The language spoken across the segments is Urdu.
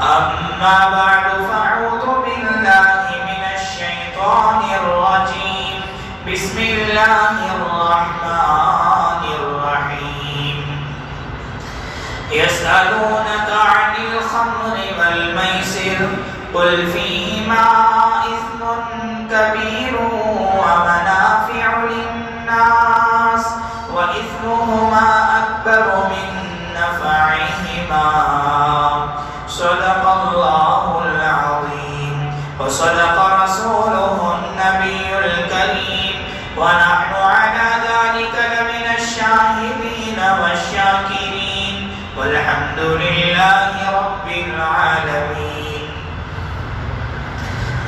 أما بعد فأعوذ بالله من الشيطان الرجيم بسم الله الرحمن الرحيم يسألونك عن الخمر والميسر قل فيهما إثم كبير ومنافع للناس وإثمهما أكبر من نفعهما صدق الله العظيم وصدق رسوله النبي الكريم ونحن على ذلك لمن الشاهدين والشاكرين والحمد لله رب العالمين.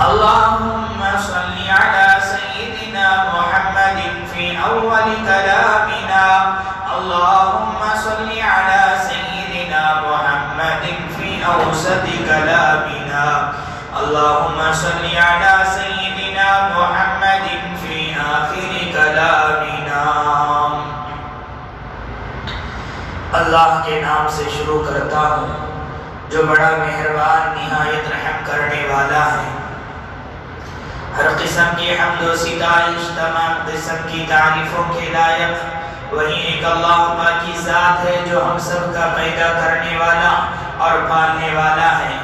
اللهم صل على سيدنا محمد في أول كلامنا. اللهم صل على سيدنا محمد في أوسط كلامنا. اللهم صل على سيدنا محمد في آخر كلامنا. اللہ کے نام سے شروع کرتا ہوں جو بڑا مہربان نہایت رحم کرنے والا ہے. ہر قسم کی حمد و ستائش تمام قسم کی تعریفوں کے لائق وہی ایک اللہ پاک کی ذات ہے جو ہم سب کا پیدا کرنے والا اور پالنے والا ہے.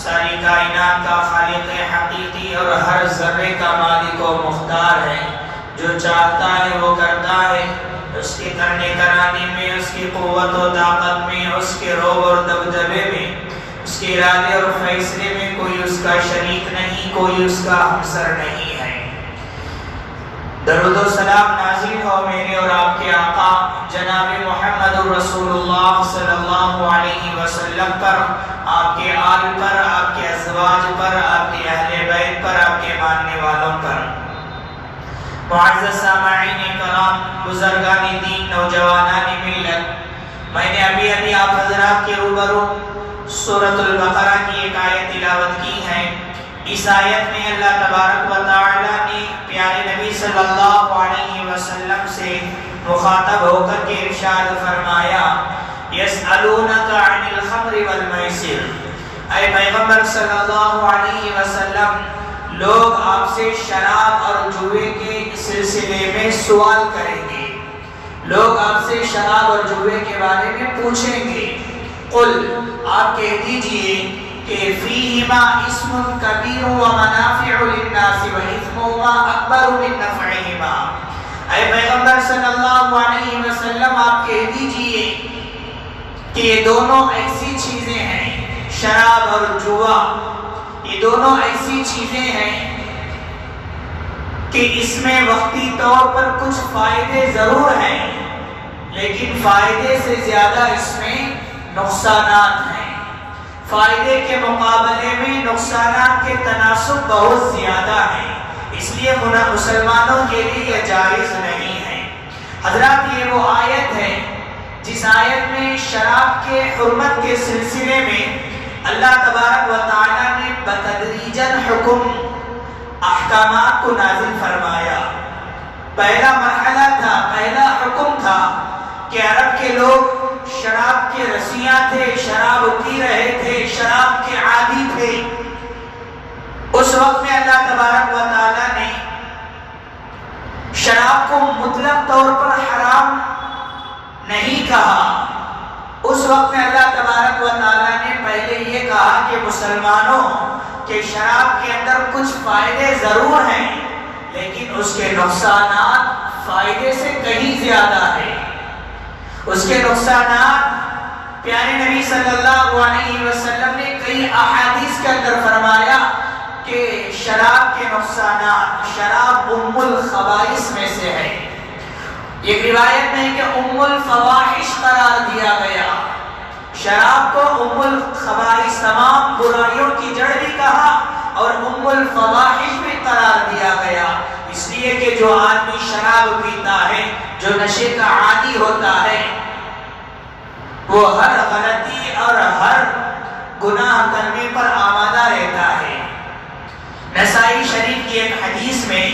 ساری کائنات کا خالق حقیقی اور ہر ذرے کا مالک و مختار ہے. جو چاہتا ہے وہ کرتا ہے. اس کے کرنے کرانے میں، اس کی قوت و طاقت میں، اس کے روب اور دبدبے میں، اس کے ارادے اور فیصلے میں کوئی اس کا شریک نہیں، کوئی اس کا ہمسر نہیں ہے. درود و سلام نازل ہو میرے اور آپ کے آقا جناب محمد رسول اللہ صلی اللہ علیہ وسلم پر، آپ کے آل پر، آپ کے ازواج پر، آپ کے اہل بیت پر، آپ کے ماننے والوں پر. معزز سامعین کرام، بزرگان دین، نوجوانان ملت، میں نے ابھی آپ حضرات کے روبرو سورۃ البقرہ کی ایک آیت تلاوت کی ہے. اس آیت میں اللہ تبارک و تعالی نے پیارے نبی صلی اللہ علیہ وسلم سے مخاطب ہو کر کے ارشاد فرمایا یسألونک عن الخمر والمیسر. اے پیغمبر صلی اللہ علیہ وسلم، لوگ آپ سے شراب اور جوئے کے سلسلے میں سوال کریں گے. لوگ آپ سے شراب اور جوئے کے بارے میں پوچھیں گے. قل، آپ کہہ دیجئے کہ فیہما اسم کبیر ومنافع للناس واثمہما اکبر من نفعہما. اے پیغمبر صلی اللہ علیہ وسلم، آپ کہہ دیجئے کہ یہ دونوں ایسی چیزیں ہیں، شراب اور جوا، یہ دونوں ایسی چیزیں ہیں کہ اس میں وقتی طور پر کچھ فائدے ضرور ہیں، لیکن فائدے سے زیادہ اس میں نقصانات ہیں. فائدے کے مقابلے میں نقصانات کے تناسب بہت زیادہ ہیں. اس لیے مسلمانوں کے لیے یہ جائز نہیں ہے. حضرات، یہ وہ آیت ہے جس آیت میں شراب کے حرمت کے سلسلے میں اللہ تبارک و تعالی نے بتدریجاً احکامات کو نازل فرمایا. پہلا مرحلہ تھا، پہلا حکم تھا کہ عرب کے لوگ شراب کے رسیاں تھے، شراب پی رہے تھے، شراب کے عادی تھے. اس وقت میں اللہ تبارک و تعالی نے شراب کو مطلق طور پر حرام نہیں کہا. اس وقت میں اللہ تبارک و تعالی نے پہلے یہ کہا کہ مسلمانوں کہ شراب کے اندر کچھ فائدے ضرور ہیں، لیکن اس کے نقصانات فائدے سے کہیں زیادہ ہیں. اس کے نقصانات پیارے نبی صلی اللہ علیہ وسلم نے کئی احادیث کے اندر فرمایا کہ شراب کے نقصانات، شراب ام الخبائث میں سے ہے. ایک روایت میں کہ ام الفواحش قرار دیا گیا. شراب کو ام الخبائث، تمام برائیوں کی جڑ بھی کہا اور ام الفواحش بھی قرار دیا گیا. اس لیے کہ جو آدمی شراب پیتا ہے، جو نشے کا عادی ہوتا ہے، وہ ہر غلطی اور ہر گناہ کرنے پر آمادہ رہتا ہے. نسائی شریف کی ایک حدیث میں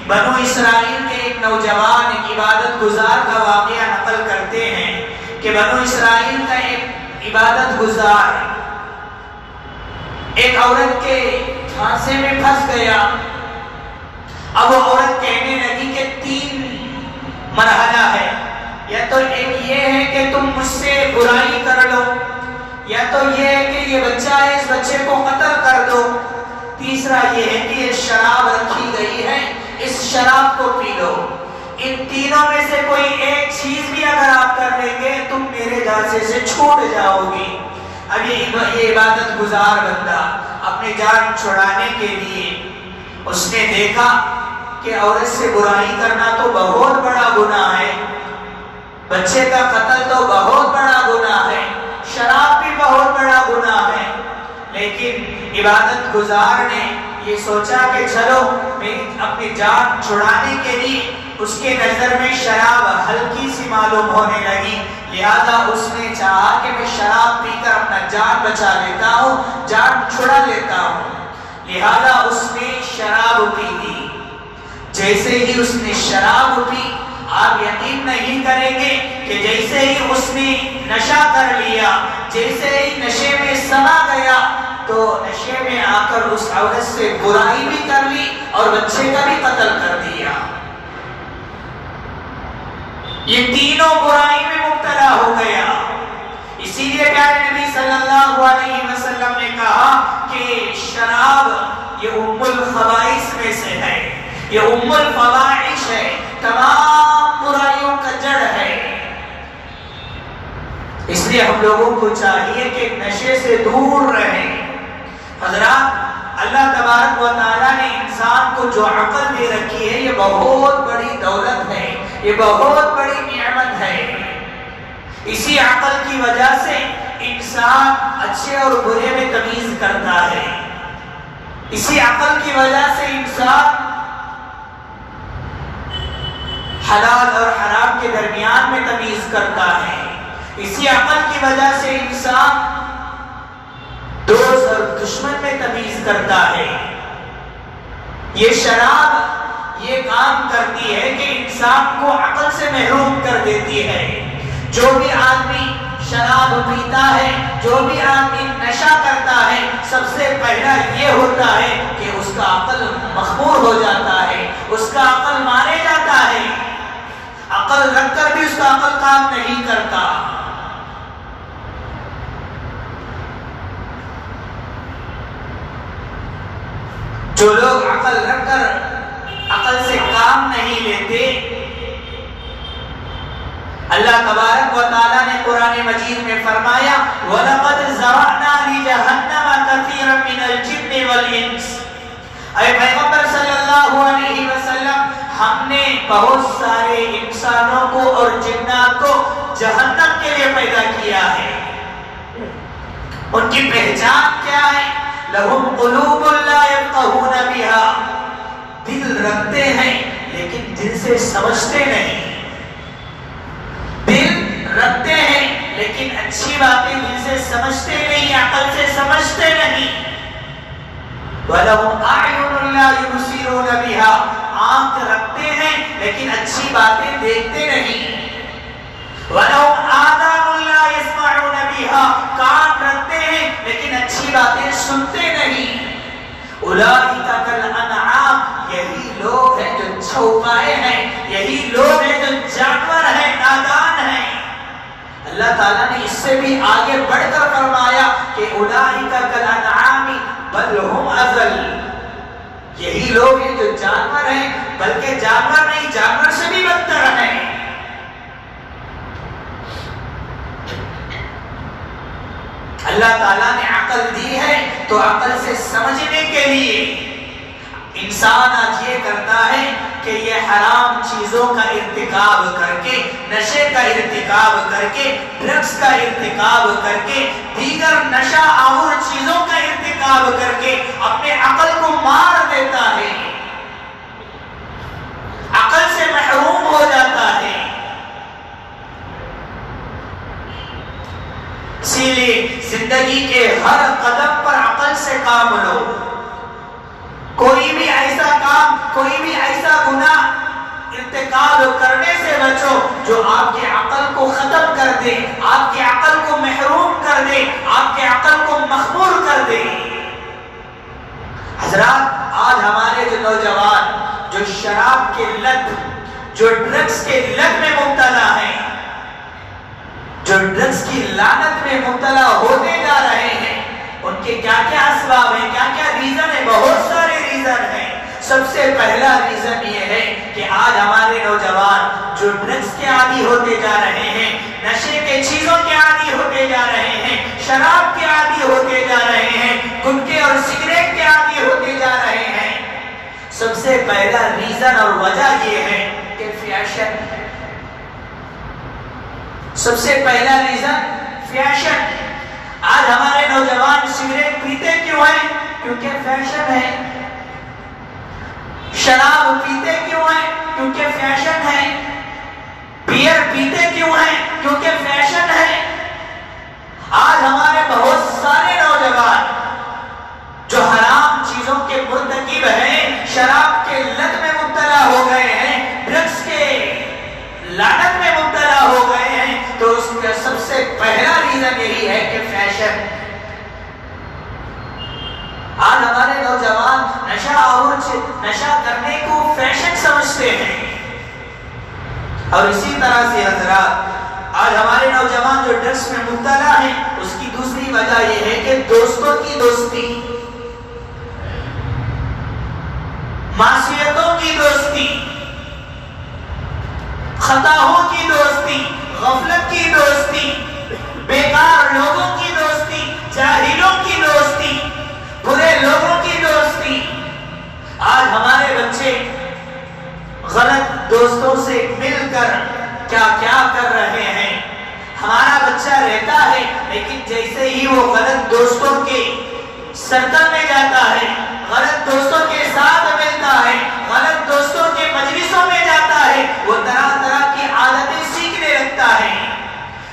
بنو اسرائیل کے ایک نوجوان ایک عبادت گزار کا واقعہ نقل کرتے ہیں کہ بنو اسرائیل کا ایک عبادت گزار ایک عورت کے جھانسے میں پھنس گیا. اب وہ عورت کہنے لگی کہ 3 مرحلہ ہے، یا تو ایک یہ ہے کہ تم مجھ سے برائی کر لو، یا تو یہ ہے کہ یہ بچہ ہے اس بچے کو قتل کر دو، تیسرا یہ ہے کہ یہ شراب رکھی گئی ہے اس شراب کو پی لو. ان تینوں میں سے کوئی ایک چیز بھی اگر آپ کر لیں گے تم میرے جھانسے سے چھوٹ جاؤ گی. اب یہ عبادت گزار بندہ اپنی جان چھڑانے کے لیے اس نے دیکھا کہ عورت سے برائی کرنا تو بہت بڑا گناہ ہے، بچے کا قتل تو بہت بڑا گناہ ہے، شراب بھی بہت بڑا گناہ ہے. لیکن عبادت گزار نے یہ سوچا کہ چلو میری اپنی جان چھڑانے کے لیے، اس کے نظر میں شراب ہلکی سی معلوم ہونے لگی، لہذا اس نے چاہا کہ میں شراب پی کر اپنا جان بچا لیتا ہوں، جان چھڑا لیتا ہوں. لہذا اس نے شراب پی لی. جیسے ہی اس نے شراب پی، آپ یقین نہیں کریں گے کہ جیسے ہی اس نے نشہ کر لیا، جیسے ہی نشے میں سما گیا تو نشے میں آ کر اس عورت سے برائی بھی کر لی اور بچے کا بھی قتل کر دیا. یہ تینوں برائی میں مبتلا ہو گیا. اسی لیے پیارے نبی صلی اللہ علیہ وسلم نے کہا کہ شراب یہ ام الخبائث میں سے ہے، یہ ام الفواحش ہے، تمام برائیوں کا جڑ ہے. اس لیے ہم لوگوں کو چاہیے کہ نشے سے دور رہیں. حضرات، اللہ تبارک و تعالیٰ نے انسان کو جو عقل دے رکھی ہے یہ بہت بڑی دولت ہے، یہ بہت بڑی نعمت ہے. اسی عقل کی وجہ سے انسان اچھے اور برے میں تمیز کرتا ہے. اسی عقل کی وجہ سے انسان حلال اور حرام کے درمیان میں تمیز کرتا ہے. اسی عقل کی وجہ سے انسان دوست اور دشمن میں تمیز کرتا ہے. یہ شراب یہ کام کرتی ہے کہ انسان کو عقل سے محروم کر دیتی ہے. جو بھی آدمی شراب پیتا ہے، جو بھی آدمی نشہ کرتا ہے، سب سے پہلا یہ ہوتا ہے کہ اس کا عقل مخمور ہو جاتا ہے، اس کا عقل مارے جاتا ہے. عقل رکھ کر بھی اس کا عقل کام نہیں کرتا. جو لوگ عقل رکھ کر عقل سے کام نہیں لیتے، اللہ تبارک و تعالیٰ نے قرآن مجید میں فرمایا وَلَقَدْ زَرَعْنَا لِجَهَنَّمَ كَثِيرًا مِنَ الْجِنِّ وَالْإِنسِ. اے پیغمبر صلی اللہ علیہ وسلم، ہم نے بہت سارے انسانوں کو اور جنات کو جہنم کے لیے پیدا کیا ہے. ان کی پہچان کیا ہے؟ لَهُمْ قُلُوبٌ لَا يَفْقَهُونَ بِهَا. دل رکھتے ہیں لیکن دل سے سمجھتے نہیں. دل رکھتے ہیں لیکن اچھی باتیں دل سے سمجھتے نہیں، عقل سے سمجھتے نہیں. وَلَهُمْ أَعْيُنٌ لَا يُبْصِرُونَ بِهَا. آنکھ رکھتے ہیں لیکن اچھی باتیں دیکھتے نہیں. وَلَهُمْ آذَانٌ لَا يَسْمَعُونَ بِهَا. کان رکھتے ہیں لیکن اچھی باتیں سنتے نہیں. اولئک کالانعام. یہی لوگ ہیں جو چوپائے ہیں، یہی لوگ ہیں جو جانور ہیں، نادان ہیں. اللہ تعالیٰ نے اس سے بھی آگے بڑھ کر فرمایا کہ اولئک کالانعام بل هم اضل. یہی لوگ ہیں جو جانور ہیں، بلکہ جانور نہیں، جانور سے بھی بدتر ہیں. اللہ تعالیٰ نے عقل دی ہے تو عقل سے سمجھنے کے لیے انسان آج یہ کرتا ہے کہ یہ حرام چیزوں کا ارتکاب کر کے، نشے کا ارتکاب کر کے، ڈرگز کا ارتکاب کر کے، دیگر نشہ آور چیزوں کا ارتکاب کر کے اپنے عقل کو مار دیتا ہے، عقل سے محروم ہو جاتا ہے. اسی لیے زندگی کے ہر قدم پر عقل سے کام لو. کوئی بھی ایسا کام، کوئی بھی ایسا گناہ ارتکاب کرنے سے بچو جو آپ کے عقل کو ختم کر دے، آپ کے عقل کو محروم کر دے، آپ کے عقل کو مخمور کر دے. شراب کے لت، جو ڈرگز کے لت میں مبتلا ہیں، جو ڈرگز کی لعنت میں مبتلا ہوتے جا رہے ہیں، ان کے کیا کیا اسباب ہیں، کیا کیا ریزن ہیں؟ بہت سارے ریزن ہیں۔ سب سے پہلا ریزن یہ ہے کہ آج ہمارے نوجوان جو ڈرگز کے عادی ہوتے جا رہے ہیں، نشے کے چیزوں کے عادی ہوتے جا رہے ہیں، شراب کے عادی ہوتے جا رہے ہیں، گٹکے اور سگریٹ کے عادی ہوتے جا رہے ہیں، سب سے پہلا ریزن اور وجہ یہ ہے کہ فیشن۔ سب سے پہلا ریزن فیشن۔ آج ہمارے نوجوان سگریٹ پیتے کیوں ہیں؟ کیونکہ فیشن ہے۔ شراب پیتے کیوں ہیں؟ کیونکہ فیشن ہے۔ بیئر پیتے کیوں ہیں؟ کیونکہ فیشن ہے۔ آج ہمارے بہت سارے نوجوان جو حرام چیزوں کے مرتکب ہیں، شراب کے لت میں مبتلا ہو گئے ہیں، ڈرگز کے لعنت میں مبتلا ہو گئے ہیں، تو اس کا سب سے پہلا ریزن یہی ہے کہ فیشن۔ آج ہمارے نوجوان نشہ کرنے کو فیشن سمجھتے ہیں۔ اور اسی طرح سے حضرات، آج ہمارے نوجوان جو ڈرگز میں مبتلا ہیں، اس کی دوسری وجہ یہ ہے کہ دوستوں کی دوستی، معصیتوں کی دوستی، خطاؤں کی دوستی، غفلت کی دوستی، بیکار لوگوں کی دوستی، جاہلوں کی دوستی، برے لوگوں کی دوستی۔ آج ہمارے بچے غلط دوستوں سے مل کر کیا کیا کر رہے ہیں۔ ہمارا بچہ رہتا ہے، لیکن جیسے ہی وہ غلط دوستوں کے سرکل میں جاتا ہے، غلط دوستوں کے ساتھ ملتا ہے، غلط دوستوں کے مجلسوں میں جاتا ہے، وہ طرح طرح کی عادتیں سیکھنے لگتا ہے۔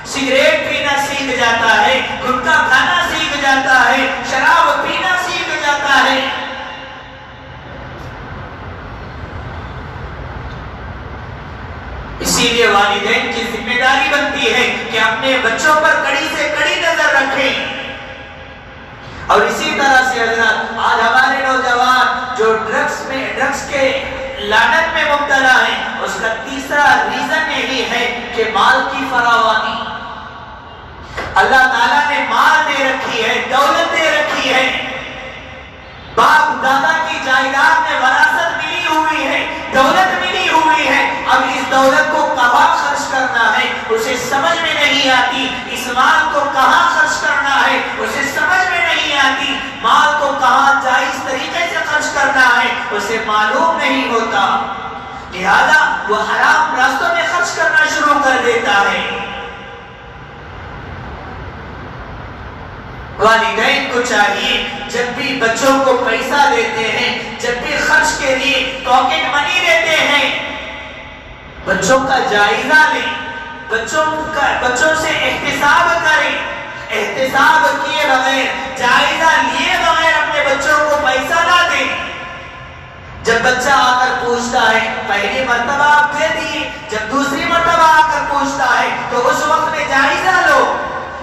سگریٹ پینا سیکھ جاتا ہے، گٹکا کھانا سیکھ جاتا ہے، شراب پینا سیکھ جاتا ہے۔ اسی لیے والدین کی ذمہ داری بنتی ہے کہ اپنے بچوں پر کڑی سے کڑی نظر رکھیں۔ اور اسی طرح سے حضرات، آج ہمارے نوجوان جو ڈرگز کے لعنت میں مبتلا ہیں، اس کا تیسرا ریزن یہی ہے کہ مال کی فراوانی۔ اللہ تعالیٰ نے مال دے رکھی ہے، دولت دے رکھی ہے، باپ دادا کی جائیداد میں وراثت ملی ہوئی ہے، دولت ملی ہوئی ہے۔ اب اس دولت کو کہاں خرچ کرنا ہے اسے سمجھ میں نہیں آتی، اس مال کو کہاں خرچ کرنا ہے اسے سمجھ میں نہیں آتی، مال کو کہاں جائز طریقے سے خرچ کرنا ہے اسے معلوم نہیں ہوتا، لہذا وہ حرام راستوں میں خرچ کرنا شروع کر دیتا ہے۔ والدین کو چاہیے جب بھی بچوں کو پیسہ دیتے ہیں، جب بھی خرچ کے لیے پاکٹ منی دیتے ہیں، بچوں کا جائزہ لیں، بچوں سے احتساب کریں، احتساب کیے بغیر، جائزہ لیے بغیر اپنے بچوں کو پیسہ نہ دیں۔ جب بچہ آ کر پوچھتا ہے، پہلی مرتبہ آپ دے دیے، جب دوسری مرتبہ آ کر پوچھتا ہے تو اس وقت میں جائزہ لو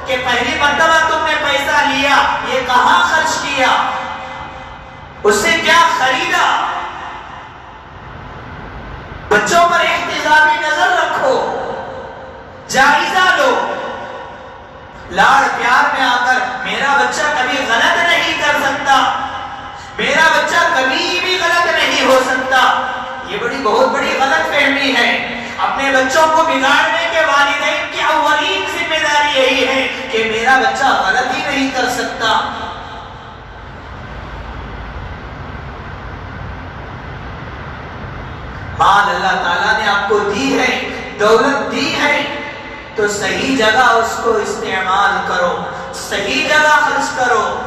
کہ پہلی مرتبہ تم نے پیسہ لیا، یہ کہاں خرچ کیا، اس سے کیا خریدا۔ بچوں پر احتسابی نظر رکھو، جائزہ لو۔ لاڑ پیار میں آ کر میرا بچہ کبھی غلط نہیں کر سکتا، میرا بچہ کبھی بھی غلط نہیں ہو سکتا، یہ بہت بڑی غلط فہمی ہے۔ اپنے بچوں کو بگاڑنے کے والدین کی اولین ذمہ داری یہی ہے کہ میرا بچہ غلطی نہیں کر سکتا۔ مال اللہ تعالیٰ نے آپ کو دی ہے، دولت دی ہے، تو صحیح جگہ اس کو استعمال کرو، صحیح جگہ خرچ کرو۔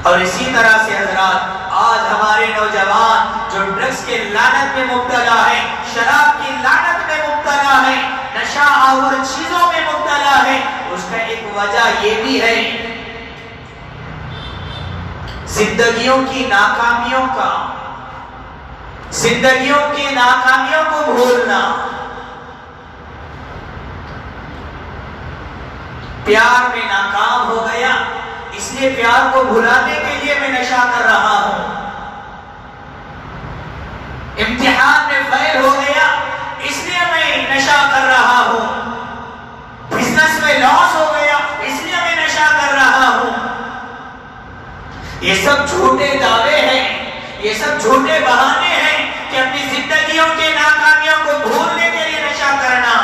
اور اسی طرح سے حضرات، آج ہمارے نوجوان جو ڈرگز کے لعنت میں مبتلا ہے، شراب کی لعنت میں مبتلا ہے، نشہ آور چیزوں میں مبتلا ہے، اس کا ایک وجہ یہ بھی ہے زندگیوں کی ناکامیوں کا، زندگیوں کی ناکامیوں کو بھولنا۔ پیار میں ناکام ہو گیا، اس لیے پیار کو بھلانے کے لیے میں نشہ کر رہا ہوں۔ لاس ہو گیا اس لیے میں نشہ کر رہا ہوں. یہ سب جھوٹے دعوے ہیں، یہ سب جھوٹے بہانے ہیں کہ اپنی زندگیوں کے ناکامیوں کو بھولنے کے لیے نشہ کرنا.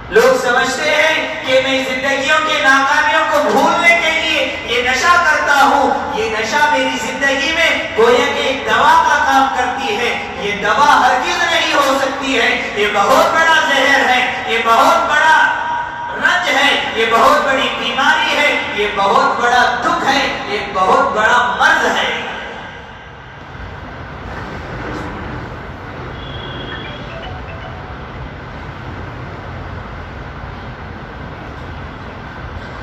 لوگ سمجھتے ہیں کہ میں زندگیوں کے ناکامیوں کو بھولنے کے لیے یہ نشہ کرتا ہوں. یہ نشہ میری زندگی میں گویا کہ ایک دوا کا کام کرتی ہے. یہ دوا ہرگز نہیں ہو سکتی ہے. یہ بہت بڑا زہر ہے، یہ بہت بڑا رنج ہے، یہ بہت بڑی بیماری ہے، یہ بہت بڑا دکھ ہے، یہ بہت بڑا مرض ہے.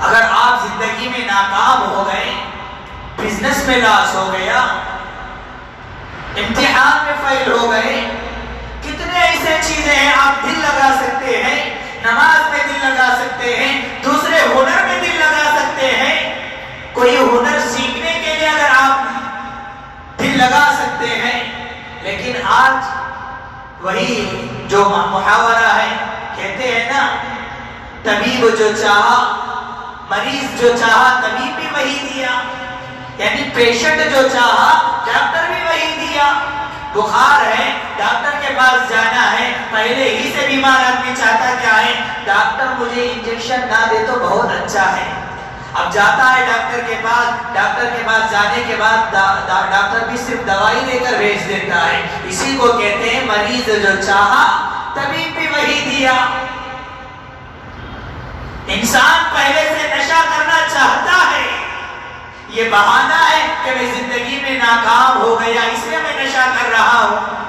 اگر آپ زندگی میں ناکام ہو گئے، بزنس میں لاس ہو گیا، امتحان میں فیل ہو گئے، کتنے ایسے چیزیں ہیں آپ دل لگا سکتے ہیں، نماز میں دل لگا سکتے ہیں، دوسرے ہنر میں دل لگا سکتے ہیں. کوئی ہنر سیکھنے کے لیے اگر آپ دل لگا سکتے ہیں، لیکن آج وہی جو محاورہ ہے، کہتے ہیں نا طبیب جو چاہا، مریض جو چاہا طبیب بھی وہی دیا. یعنی پیشنٹ جو چاہا ڈاکٹر بھی وہی دیا. بخار ہے، ڈاکٹر کے پاس جانا ہے، پہلے ہی سے بیمار آدمی چاہتا کیا ہے، ڈاکٹر مجھے انجیکشن نہ دے تو بہت اچھا ہے. اب جاتا ہے ڈاکٹر کے پاس جانے کے بعد ڈاکٹر بھی صرف دوائی دے کر بھیج دیتا ہے. اسی کو کہتے ہیں مریض جو چاہا طبیب بھی وہی دیا. انسان پہلے سے نشہ کرنا چاہتا ہے، یہ بہانہ ہے کہ میں زندگی میں ناکام ہو گیا اس لیے میں نشہ کر رہا ہوں.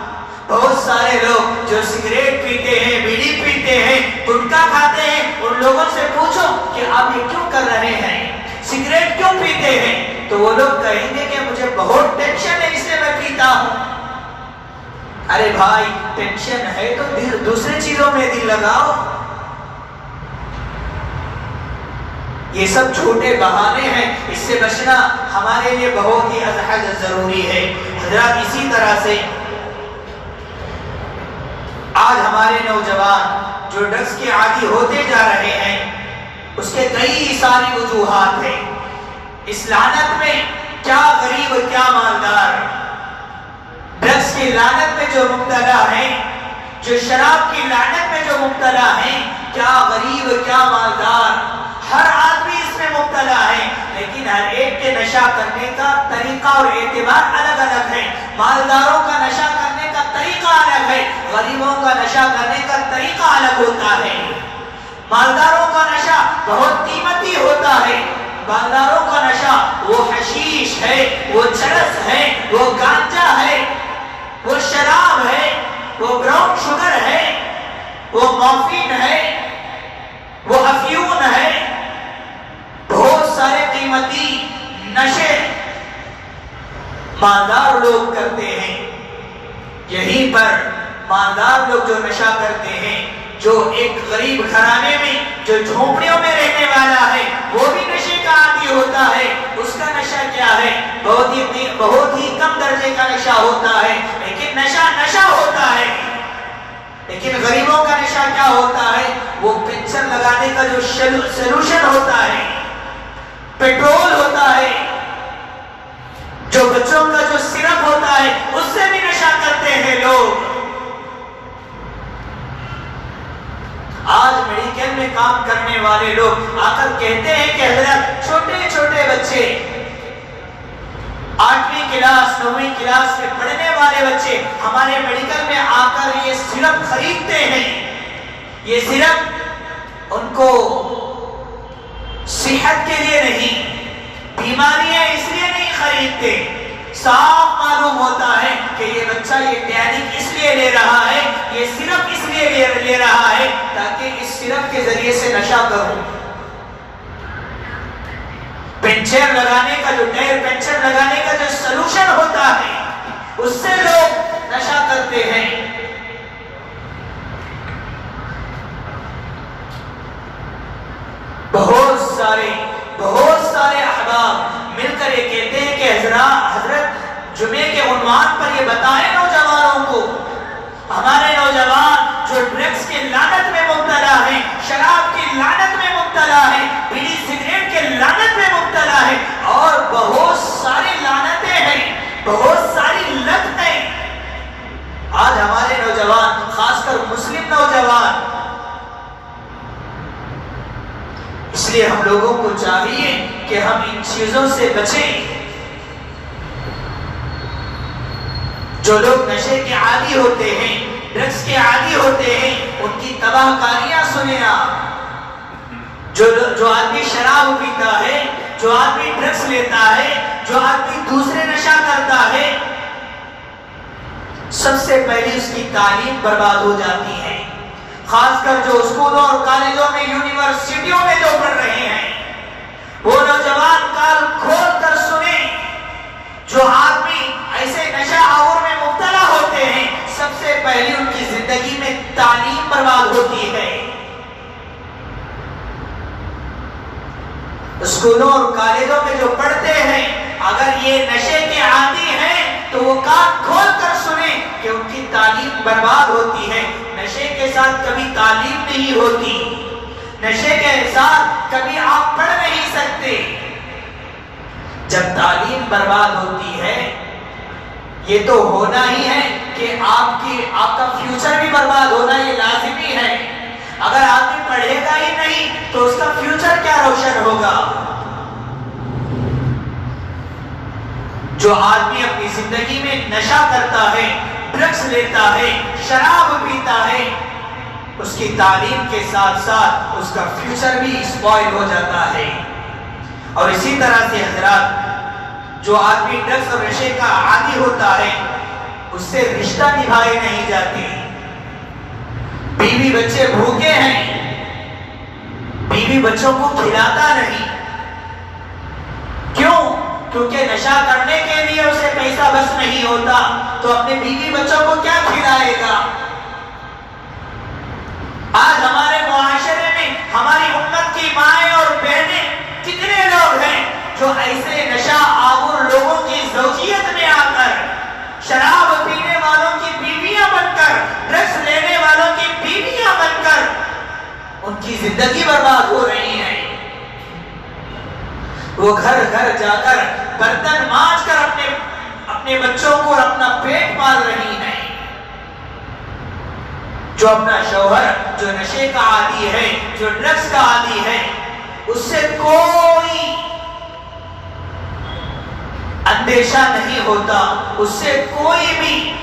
بہت سارے لوگ جو سگریٹ پیتے ہیں، بیڑی پیتے ہیں، گٹکا کھاتے ہیں، ان لوگوں سے پوچھو کہ آپ یہ کیوں کر رہے ہیں، سگریٹ کیوں پیتے ہیں، تو وہ لوگ کہیں گے کہ مجھے بہت ٹینشن ہے اس لیے میں پیتا ہوں. ارے بھائی ٹینشن ہے تو دوسرے چیزوں میں دل لگاؤ. یہ سب چھوٹے بہانے ہیں، اس سے بچنا ہمارے لیے بہت ہی ازحد ضروری ہے. حضرات اسی طرح سے آج ہمارے نوجوان جو ڈرگس کے عادی ہوتے جا رہے ہیں، اس کے کئی ساری وجوہات ہیں. اس لعنت میں کیا غریب کیا مالدار، ڈرگس کی لعنت میں جو مبتلا ہیں، جو شراب کی لعنت میں جو مبتلا ہیں، کیا غریب کیا مالدار. ہر آدمی اس میں مبتلا ہے، لیکن ہر ایک کے نشہ کرنے کا طریقہ اور اعتبار الگ الگ ہے. مالداروں کا نشہ کرنے کا طریقہ الگ ہے، غریبوں کا نشہ کرنے کا طریقہ الگ ہوتا ہے. مالداروں کا نشہ بہت قیمتی ہوتا ہے. مالداروں کا نشہ وہ حشیش ہے، وہ چرس ہے، وہ گانجا ہے، وہ شراب ہے، وہ براؤن شوگر ہے، وہ مورفین ہے، وہ افیون ہے. بہت سارے قیمتی نشے مالدار لوگ کرتے ہیں. یہیں پر مالدار لوگ جو نشہ کرتے ہیں، جو ایک غریب گھرانے میں جو جھونپڑیوں میں رہنے والا ہے وہ بھی نشے کا عادی ہوتا ہے. اس کا نشہ کیا ہے؟ بہت ہی کم درجے کا نشہ ہوتا ہے، لیکن نشہ ہوتا ہے. لیکن غریبوں کا نشہ کیا ہوتا ہے؟ وہ پنچر لگانے کا جو سلوشن ہوتا ہے، پیٹرول ہوتا ہے، جو بچوں کا جو سرپ ہوتا ہے، اس سے بھی نشہ کرتے ہیں لوگ. آج میڈیکل میں کام کرنے والے لوگ آ کر کہتے ہیں کہ حضرت چھوٹے چھوٹے بچے 8ویں کلاس 9ویں کلاس میں پڑھنے والے بچے ہمارے میڈیکل میں آ کر یہ سرپ خریدتے ہیں. یہ سرپ ان کو صحت کے لیے نہیں، بیماریاں اس لیے نہیں خریدتے. صاف معلوم ہوتا ہے کہ یہ بچہ یہ ٹینک اس لیے لے رہا ہے، یہ سرپ اس لیے لے رہا ہے تاکہ اس سرپ کے ذریعے سے نشہ کروں. پنچر لگانے کا جو ٹائر پنچر لگانے کا جو سلوشن ہوتا ہے اس سے لوگ نشہ کرتے ہیں. بہت سارے احباب مل کر یہ کہتے ہیں کہ حضرت جمعے کے عنوان پر یہ بتائیں نوجوانوں کو، ہمارے نوجوان جو ڈرگس کے لعنت میں مبتلا مبتلا ہے، شراب کی لعنت میں مبتلا ہے، بیڑی سگریٹ کے لعنت میں مبتلا ہے، اور بہت ساری لعنتیں ہیں، بہت ساری لت ہیں۔ آج ہمارے نوجوان، خاص کر مسلم نوجوان، اس لیے ہم لوگوں کو چاہیے کہ ہم ان چیزوں سے بچیں۔ جو لوگ نشے کے عادی ہوتے ہیں، ڈرگس کے عادی ہوتے ہیں، ان کی تباہ کاریاں سنیں آپ۔ جو آدمی شراب پیتا ہے، جو آدمی ڈرگس لیتا ہے، جو آدمی دوسرے نشہ کرتا ہے، سب سے پہلے اس کی تعلیم برباد ہو جاتی ہے۔ خاص کر جو اسکولوں اور کالجوں میں، یونیورسٹیوں میں جو پڑھ رہے ہیں، وہ نوجوان کال کھول کر سنیں۔ جو آدمی ایسے نشہ آور میں مبتلا ہوتے ہیں، سب سے پہلے ان کی زندگی میں تعلیم برباد ہوتی ہے۔ اسکولوں اور کالجوں میں جو پڑھتے ہیں، اگر یہ نشے کے عادی ہیں تو وہ کان کھول کر سنیں کہ ان کی تعلیم برباد ہوتی ہے۔ نشے کے ساتھ کبھی تعلیم نہیں ہوتی، نشے کے ساتھ کبھی آپ پڑھ نہیں سکتے۔ جب تعلیم برباد ہوتی ہے، یہ تو ہونا ہی ہے کہ آپ کا فیوچر بھی برباد ہونا یہ لازمی ہے۔ اگر آدمی پڑھے گا ہی نہیں تو اس کا فیوچر کیا روشن ہوگا؟ جو آدمی اپنی زندگی میں نشہ کرتا ہے، ڈرگس لیتا ہے، شراب پیتا ہے، اس کی تعلیم کے ساتھ ساتھ اس کا فیوچر بھی اسپوائل ہو جاتا ہے۔ اور اسی طرح سے حضرات، جو آدمی ڈرگس اور نشے کا عادی ہوتا ہے، اس سے رشتہ نبھائے نہیں جاتے۔ بیوی بچے بھوکے ہیں، بیوی بچوں کو کھلاتا نہیں۔ کیوں؟ کیونکہ نشہ کرنے کے لیے اسے پیسہ بس نہیں ہوتا، تو اپنے بیوی بچوں کو کیا کھلائے گا؟ آج ہمارے معاشرے میں ہماری امت کی مائیں اور بہنیں کتنے لوگ ہیں جو ایسے نشہ آور لوگوں کی زوجیت میں آ کر، شراب پینے والوں کی بیویاں بن کر، ڈرگس لینے والوں کی بیویاں بن کر ان کی زندگی برباد ہو رہی ہے۔ وہ گھر گھر جا کر برتن مانج کر اپنے بچوں کو اور اپنا پیٹ پال رہی ہیں۔ جو اپنا شوہر جو نشے کا عادی ہے، جو ڈرگس کا عادی ہے، اس سے کوئی اندیشہ نہیں ہوتا، اس سے کوئی بھی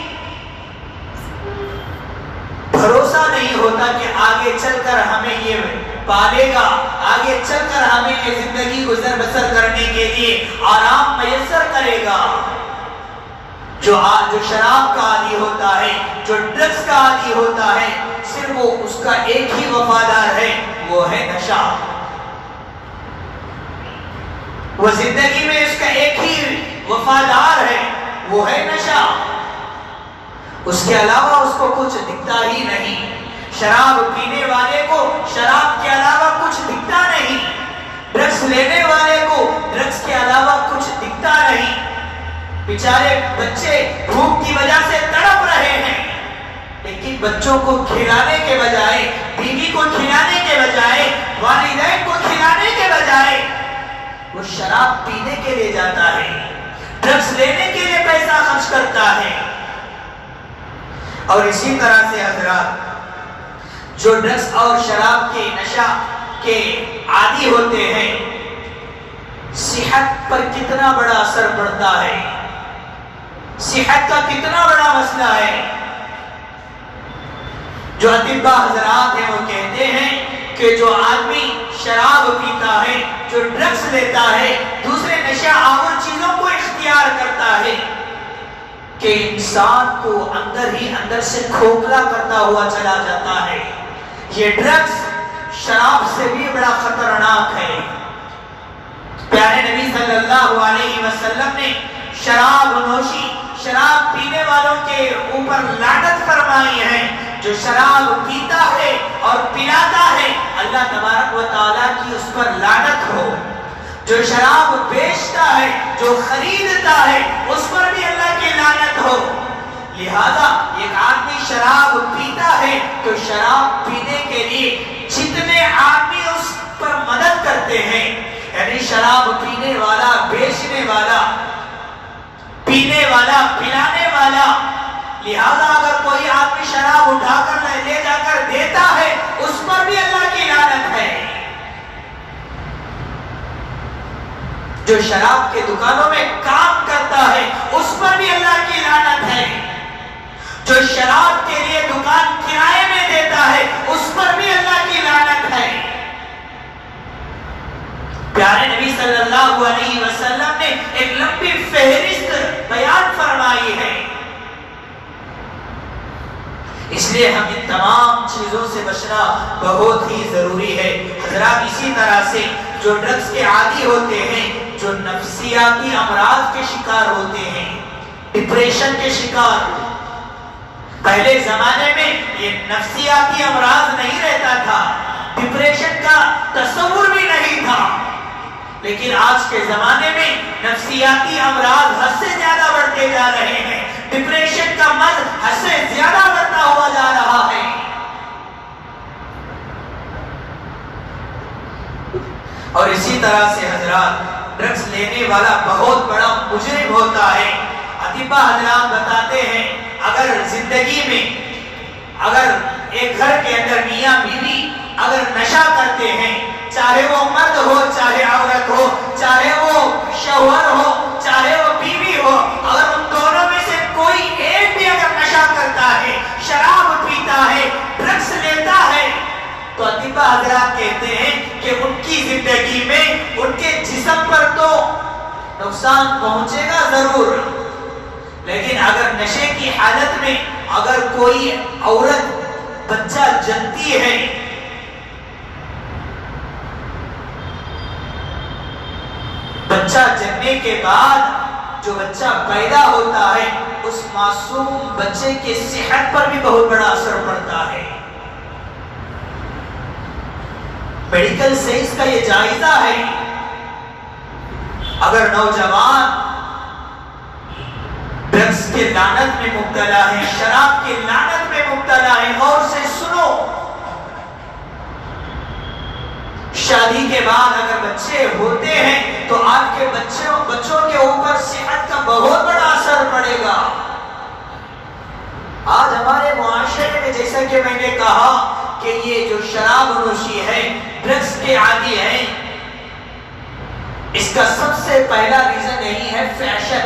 بھروسہ نہیں ہوتا کہ آگے چل کر ہمیں یہ پالے گا، آگے چل کر ہمیں یہ زندگی گزر بسر کرنے کے لیے آرام میسر کرے گا۔ جو شراب کا عادی ہوتا ہے، جو ڈرگس کا عادی ہوتا ہے، صرف وہ اس کا ایک ہی وفادار ہے، وہ ہے نشہ۔ وہ زندگی میں اس کا ایک ہی وفادار ہے، وہ ہے نشہ۔ اس کے علاوہ اس کو کچھ دکھتا ہی نہیں۔ شراب پینے والے کو شراب کے علاوہ کچھ دکھتا نہیں، ڈرگس لینے والے کو ڈرگس کے علاوہ کچھ دکھتا نہیں۔ بیچارے بچے بھوک کی وجہ سے تڑپ رہے ہیں، لیکن بچوں کو کھلانے کے بجائے، بیوی کو کھلانے کے بجائے، والدین کو کھلانے کے بجائے وہ شراب پینے کے لیے جاتا ہے، ڈرگس لینے کے لیے پیسہ خرچ کرتا ہے۔ اور اسی طرح سے حضرات، جو ڈرگس اور شراب کے نشہ کے عادی ہوتے ہیں، صحت پر کتنا بڑا اثر پڑتا ہے، صحت کا کتنا بڑا مسئلہ ہے۔ جو اطباء حضرات ہیں وہ کہتے ہیں کہ جو آدمی شراب پیتا ہے، جو ڈرگس لیتا ہے، دوسرے نشہ آور چیزوں کو اختیار کرتا ہے، کہ انسان کو اندر ہی اندر سے کھوکھلا کرتا ہوا چلا جاتا ہے۔ یہ ڈرگس شراب سے بھی بڑا خطرناک ہے۔ پیارے نبی صلی اللہ علیہ وسلم نے شراب نوشی، شراب پینے والوں کے اوپر لعنت فرمائی ہے۔ جو شراب پیتا ہے اور پلاتا ہے، اللہ تبارک و تعالیٰ کی اس پر لعنت ہو۔ جو شراب بیچتا ہے، جو خریدتا ہے، اس پر بھی اللہ کی لعنت ہو۔ لہذا ایک آدمی شراب پیتا ہے تو شراب پینے کے لیے جتنے آدمی اس پر مدد کرتے ہیں، یعنی شراب پینے والا، بیچنے والا، پینے والا، پلانے والا، لہذا اگر کوئی آدمی شراب اٹھا کر لے جا کر دیتا ہے اس پر بھی اللہ کی لعنت ہے۔ جو شراب کے دکانوں میں کام کرتا ہے اس پر بھی اللہ کی لعنت ہے۔ جو شراب کے لیے دکان کرائے میں دیتا ہے اس پر بھی اللہ کی لعنت ہے۔ پیارے نبی صلی اللہ علیہ وسلم نے ایک لمبی فہرست بیان فرمائی ہے، اس لیے ہم ان تمام چیزوں سے بچنا بہت ہی ضروری ہے۔ حضرات اسی طرح سے جو ڈرگز کے عادی ہوتے ہیں، جو نفسیاتی امراض کے شکار ہوتے ہیں، ڈپریشن کے شکار، پہلے زمانے میں یہ نفسیاتی امراض نہیں رہتا تھا، ڈپریشن کا تصور بھی نہیں تھا، لیکن آج کے زمانے میں نفسیاتی امراض حد سے زیادہ بڑھتے جا رہے ہیں، ڈپریشن کا مرض حد سے زیادہ بڑھتا ہوا جا رہا ہے۔ اور اسی طرح سے حضرات ڈرگز لینے والا بہت بڑا مجرم ہوتا ہے۔ اطباء حضرات بتاتے ہیں اگر زندگی میں اگر ایک گھر کے اندر میاں بیوی اگر نشہ کرتے ہیں، چاہے وہ مرد ہو چاہے عورت ہو، چاہے وہ شوہر ہو چاہے وہ بیوی ہو، اگر ان دونوں میں سے کوئی ایک بھی اگر نشہ کرتا ہے، شراب پیتا ہے، ڈرگز لیتا ہے، تو اطباء حضرات کہتے ہیں کہ ان کی زندگی میں ان کے جسم پر تو نقصان پہنچے گا ضرور، لیکن اگر نشے کی حالت میں اگر کوئی عورت بچہ جنتی ہے، بچہ جننے کے بعد جو بچہ پیدا ہوتا ہے اس معصوم بچے کی صحت پر بھی بہت بڑا اثر پڑتا ہے۔ میڈیکل سائنس کا یہ جائزہ ہے، اگر نوجوان ڈرگز کے لعنت میں مبتلا ہے، شراب کے لعنت میں مبتلا ہے، اور سے سنو، شادی کے بعد اگر بچے ہوتے ہیں تو آپ کے بچوں کے اوپر صحت کا بہت بڑا اثر پڑے گا۔ آج ہمارے معاشرے میں جیسا کہ میں نے کہا کہ یہ جو شراب نوشی ہے، ڈرگز کے عادی ہیں، اس کا سب سے پہلا ریزن یہی ہے فیشن۔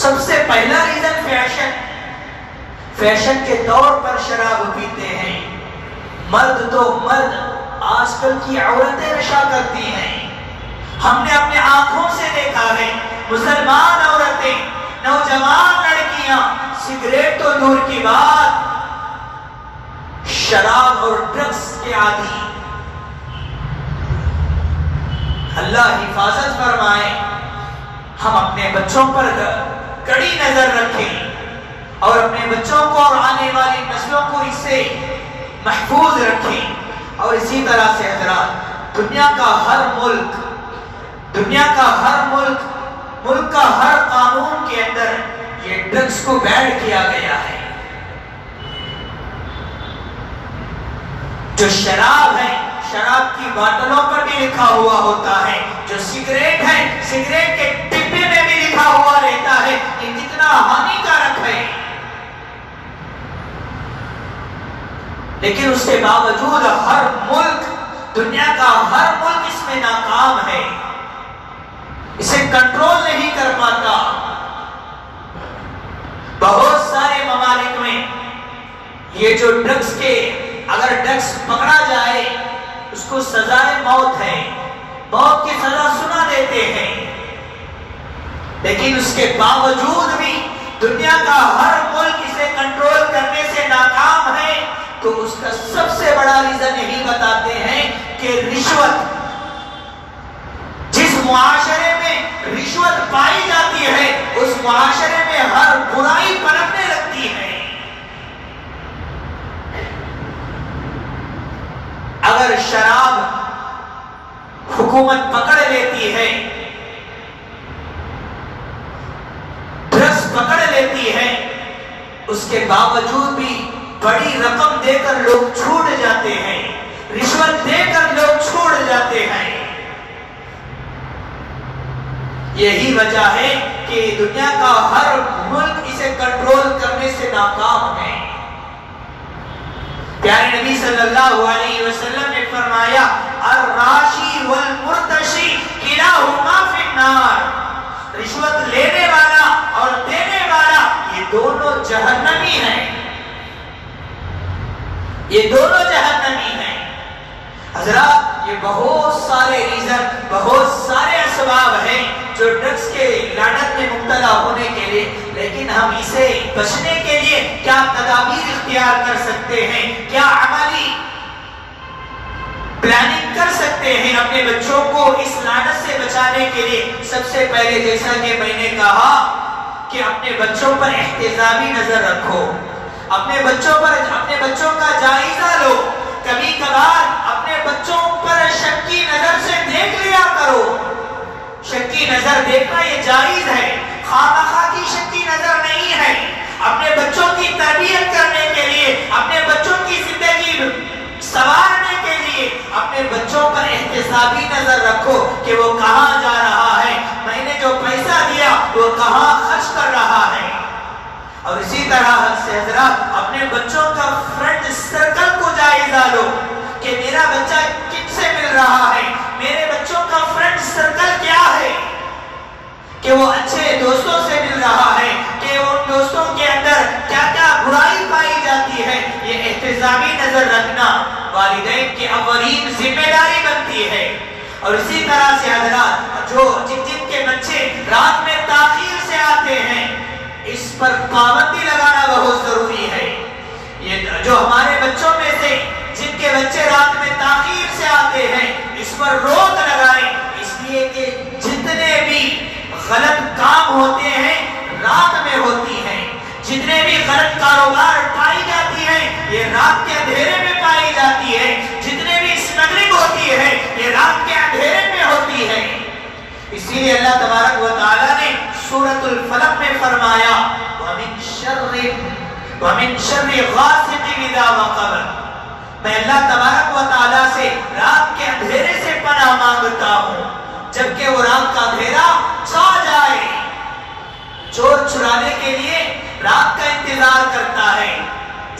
سب سے پہلا ریزن فیشن، فیشن کے طور پر شراب پیتے ہیں۔ مرد تو مرد، آج کل کی عورتیں نشہ کرتی ہیں، ہم نے اپنے آنکھوں سے دیکھا ہے، مسلمان عورتیں، نوجوان لڑکیاں، سگریٹ تو دور کی بات، شراب اور ڈرگز کے عادی۔ اللہ حفاظت فرمائے، ہم اپنے بچوں پر کڑی نظر رکھیں اور اپنے بچوں کو اور آنے والی نسلوں کو اس سے محفوظ رکھیں۔ اور اسی طرح سے حضرات دنیا کا ہر ملک، ملک کا ہر قانون کے اندر یہ ڈرگز کو بین کیا گیا ہے۔ جو شراب ہے، شراب کی بوتلوں پر بھی لکھا ہوا ہوتا ہے، جو سگریٹ ہے، سگریٹ کے ڈبے میں بھی لکھا ہوا رہتا ہے کہ کتنا ہانیکارک ہے، لیکن اس کے باوجود ہر ملک، دنیا کا ہر ملک اس میں ناکام ہے، اسے کنٹرول نہیں کر پاتا۔ بہت سارے ممالک میں یہ جو ڈرگز کے، اگر ڈرگز پکڑا جائے اس کو سزائے موت ہے، موت کی سزا سنا دیتے ہیں، لیکن اس کے باوجود بھی دنیا کا ہر ملک اسے کنٹرول کرنے سے ناکام ہے۔ تو اس کا سب سے بڑا ریزن یہی بتاتے ہیں کہ رشوت، جس معاشرے میں رشوت پائی جاتی ہے اس معاشرے میں ہر برائی پنپنے لگتی ہے۔ اگر شراب حکومت پکڑ لیتی ہے، ڈرگز پکڑ لیتی اس کے باوجود بھی بڑی رقم دے کر لوگ چھوٹ جاتے ہیں، رشوت دے کر لوگ چھوڑ جاتے ہیں۔ یہی وجہ ہے کہ دنیا کا ہر ملک اسے کنٹرول کرنے سے ناکام ہے۔ پیارے نبی صلی اللہ علیہ وسلم نے فرمایا الراشی والمرتشی کلاہما فی النار، رشوت لینے والا اور دینے والا یہ دونوں جہنمی ہیں، یہ دونوں جہنمی ہیں۔ حضرات یہ بہت سارے ریزن، بہت سارے اسباب ہیں جو ڈرگس کے لعنت میں مبتلا ہونے کے لیے، لیکن ہم اسے بچنے کے لیے کیا تدابیر اختیار کر سکتے ہیں، کیا عملی پلاننگ کر سکتے ہیں اپنے بچوں کو اس لعنت سے بچانے کے لیے؟ سب سے پہلے جیسا کہ میں نے کہا کہ اپنے بچوں پر احتسابی نظر رکھو، اپنے بچوں کا جائزہ لو، کبھی کبھار اپنے بچوں پر شک کی نظر سے دیکھ لیا کرو۔ شک کی نظر دیکھنا یہ جائز ہے، خامخواہ کی شک کی نظر نہیں ہے۔ اپنے بچوں کی تربیت کرنے کے لیے، اپنے بچوں کی زندگی سنوارنے کے لیے اپنے بچوں پر احتسابی نظر رکھو کہ وہ کہاں جا رہا ہے، میں نے جو پیسہ دیا وہ کہاں خرچ کر رہا ہے۔ اور اسی طرح سے حضرات اپنے بچوں کا فرینڈ سرکل کو جائزہ لو کہ میرا بچہ کن سے مل رہا ہے، میرے بچوں کا فرینڈ سرکل کیا ہے، کہ وہ اچھے دوستوں سے مل رہا ہے، کہ ان دوستوں کے اندر کیا کیا برائی پائی جاتی ہے۔ یہ احتسابی نظر رکھنا والدین کی اولین ذمہ داری بنتی ہے۔ اور اسی طرح سے حضرات جن کے بچے رات میں تاخیر سے آتے ہیں، اس پر پابندی لگانا بہت ضروری ہے۔ یہ جو ہمارے بچوں میں سے جن کے بچے رات میں تاخیر سے آتے ہیں، اس پر روک لگائیں، اس لیے کہ جتنے بھی غلط کام ہوتے ہیں رات میں ہوتی ہیں، جتنے بھی غلط کاروبار پائی جاتی ہے یہ رات کے اندھیرے میں پائی جاتی ہے، جتنے بھی اسمگلنگ ہوتی ہے یہ رات کے اندھیرے میں ہوتی ہے۔ اسی لیے اللہ تبارک و تعالیٰ نے سورۃ الفلق میں فرمایا وَمِن شَرِّ غَاسِقٍ إِذَا وَقَبَ، میں اللہ تبارک و تعالیٰ سے رات کے اندھیرے سے پناہ مانگتا ہوں جبکہ وہ رات کا اندھیرا چھا جائے۔ چور چرانے کے لیے رات کا انتظار کرتا ہے،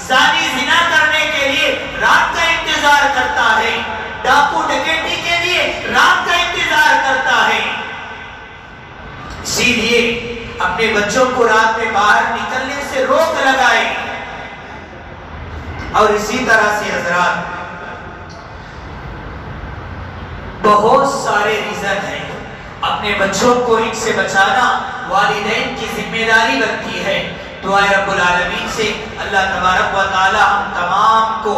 زانی زنا کرنے کے لیے رات کا انتظار کرتا ہے، ڈاکو ڈکیتی کے لیے رات کا انتظار کرتا ہے۔ اسی لیے اپنے بچوں کو رات میں باہر نکلنے سے روک لگائیں۔ اور اسی طرح سے حضرات بہت سارے ریزن ہیں، اپنے بچوں کو ان سے بچانا والدین کی ذمہ داری بنتی ہے۔ دعائے رب العالمین سے اللہ تبارک و تعالی ہم تمام کو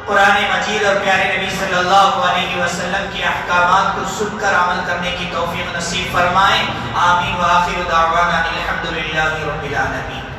قرآن مجید اور پیارے نبی صلی اللہ علیہ وسلم کے احکامات کو سن کر عمل کرنے کی توفیق نصیب فرمائیں۔ آمین وآخر دعوانا الحمدللہ رب العالمین۔